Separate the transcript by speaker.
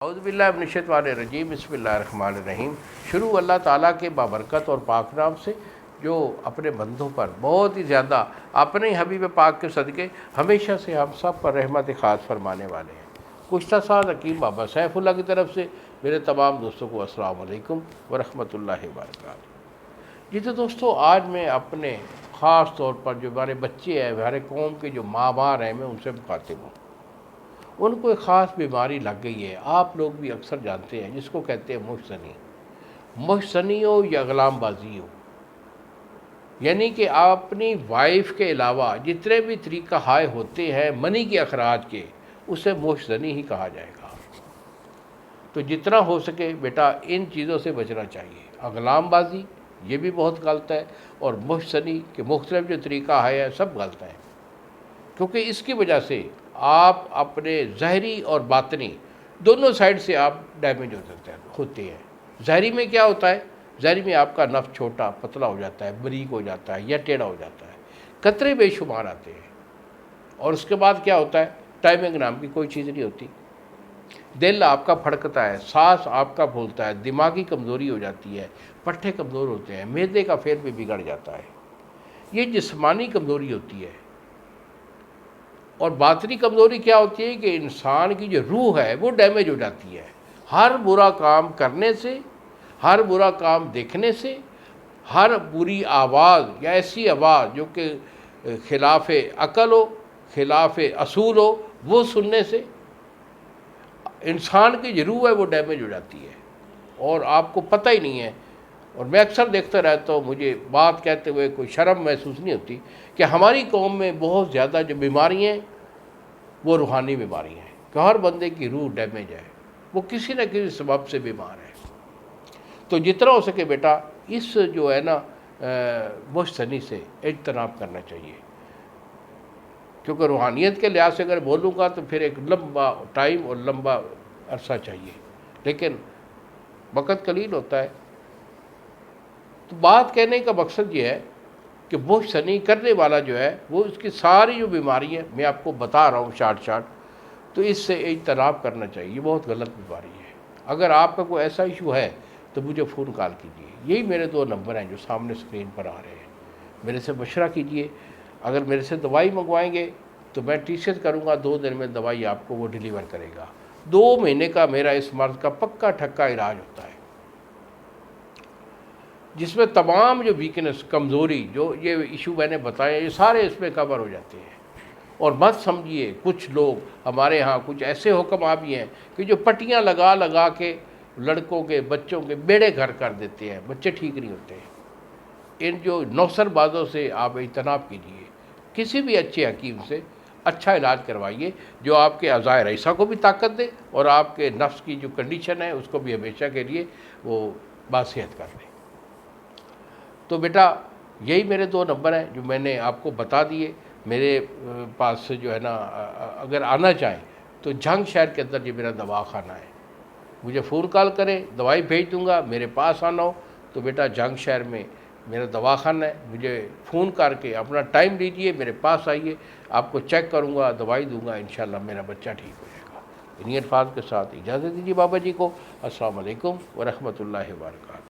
Speaker 1: اعوذ باللہ من الشیطان الرجیم، بسم اللہ الرحمن الرحیم۔ شروع اللہ تعالیٰ کے بابرکت اور پاک نام سے جو اپنے بندوں پر بہت ہی زیادہ اپنے حبیب پاک کے صدقے ہمیشہ سے ہم سب پر رحمت خاص فرمانے والے ہیں۔ گزشتہ سال حکیم بابا سیف اللہ کی طرف سے میرے تمام دوستوں کو السلام علیکم ورحمۃ اللہ وبرکاتہ۔ جی تو دوستو، آج میں اپنے خاص طور پر جو ہمارے بچے ہیں، ہمارے قوم کے جو ماں باپ ہیں، میں ان سے مخاطب ہوں۔ ان کو ایک خاص بیماری لگ گئی ہے، آپ لوگ بھی اکثر جانتے ہیں، جس کو کہتے ہیں مشتنی ہو یا غلام بازی ہو، یعنی کہ اپنی وائف کے علاوہ جتنے بھی طریقہ ہائے ہوتے ہیں منی کے اخراج کے، اسے مشتنی ہی کہا جائے گا۔ تو جتنا ہو سکے بیٹا ان چیزوں سے بچنا چاہیے۔ غلام بازی یہ بھی بہت غلط ہے، اور مشتنی کے مختلف جو طریقہ ہائے ہیں سب غلط ہیں، کیونکہ اس کی وجہ سے آپ اپنے ظاہری اور باطنی دونوں سائڈ سے آپ ڈیمیج ہوتے ہیں۔ ظاہری میں کیا ہوتا ہے؟ ظاہری میں آپ کا نفس چھوٹا پتلا ہو جاتا ہے، بریک ہو جاتا ہے یا ٹیڑھا ہو جاتا ہے، قطرے بے شمار آتے ہیں۔ اور اس کے بعد کیا ہوتا ہے؟ ٹائمنگ نام کی کوئی چیز نہیں ہوتی، دل آپ کا پھڑکتا ہے، سانس آپ کا پھولتا ہے، دماغی کمزوری ہو جاتی ہے، پٹھے کمزور ہوتے ہیں، معدے کا پھیر بھی بگڑ جاتا ہے۔ یہ جسمانی کمزوری ہوتی ہے۔ اور باطنی کمزوری کیا ہوتی ہے کہ انسان کی جو روح ہے وہ ڈیمیج ہو جاتی ہے، ہر برا کام کرنے سے، ہر برا کام دیکھنے سے، ہر بری آواز یا ایسی آواز جو کہ خلاف عقل ہو، خلاف اصول ہو، وہ سننے سے انسان کی جو روح ہے وہ ڈیمیج ہو جاتی ہے، اور آپ کو پتہ ہی نہیں ہے۔ اور میں اکثر دیکھتا رہتا ہوں، مجھے بات کہتے ہوئے کوئی شرم محسوس نہیں ہوتی کہ ہماری قوم میں بہت زیادہ جو بیماری ہیں وہ روحانی بیماری ہیں، کہ ہر بندے کی روح ڈیمیج ہے، وہ کسی نہ کسی سبب سے بیمار ہے۔ تو جتنا ہو سکے بیٹا اس جو ہے نا مشتنی سے اجتناب کرنا چاہیے، کیونکہ روحانیت کے لحاظ سے اگر بولوں گا تو پھر ایک لمبا ٹائم اور لمبا عرصہ چاہیے، لیکن وقت قلیل ہوتا ہے۔ تو بات کہنے کا مقصد یہ ہے کہ مشتنی کرنے والا جو ہے وہ اس کی ساری جو بیماری ہیں میں آپ کو بتا رہا ہوں شارٹ، تو اس سے اجتناب کرنا چاہیے۔ یہ بہت غلط بیماری ہے۔ اگر آپ کا کوئی ایسا ایشو ہے تو مجھے فون کال کیجیے، یہی میرے 2 نمبر ہیں جو سامنے اسکرین پر آ رہے ہیں، میرے سے مشورہ کیجیے۔ اگر میرے سے دوائی منگوائیں گے تو میں ٹیچر کروں گا، 2 دن میں دوائی آپ کو وہ ڈیلیور کرے گا۔ 2 مہینے کا میرا اس مرض کا پکا ٹھکا علاج ہوتا ہے، جس میں تمام جو ویکنس، کمزوری، جو یہ ایشو میں نے بتایا، یہ سارے اس میں کور ہو جاتے ہیں۔ اور مت سمجھیے، کچھ لوگ ہمارے ہاں کچھ ایسے حکم بھی ہیں کہ جو پٹیاں لگا لگا کے لڑکوں کے، بچوں کے بیڑے گھر کر دیتے ہیں، بچے ٹھیک نہیں ہوتے۔ ان جو نوسر بازوں سے آپ اجتناب کیجیے، کسی بھی اچھے حکیم سے اچھا علاج کروائیے جو آپ کے اعضائے رئیسہ کو بھی طاقت دے اور آپ کے نفس کی جو کنڈیشن ہے اس کو بھی ہمیشہ کے لیے وہ باصحت کر دے۔ تو بیٹا یہی میرے 2 نمبر ہیں جو میں نے آپ کو بتا دیے۔ میرے پاس سے جو ہے نا اگر آنا چاہیں تو جھنگ شہر کے اندر یہ میرا دواخانہ ہے، مجھے فون کال کریں، دوائی بھیج دوں گا۔ میرے پاس آنا ہو تو بیٹا جھنگ شہر میں میرا دواخانہ ہے، مجھے فون کر کے اپنا ٹائم لیجئے، میرے پاس آئیے، آپ کو چیک کروں گا، دوائی دوں گا، انشاءاللہ میرا بچہ ٹھیک ہو جائے گا۔ انہی الفاظ کے ساتھ اجازت دیجیے بابا جی کو۔ السلام علیکم ورحمۃ اللہ وبرکاتہ۔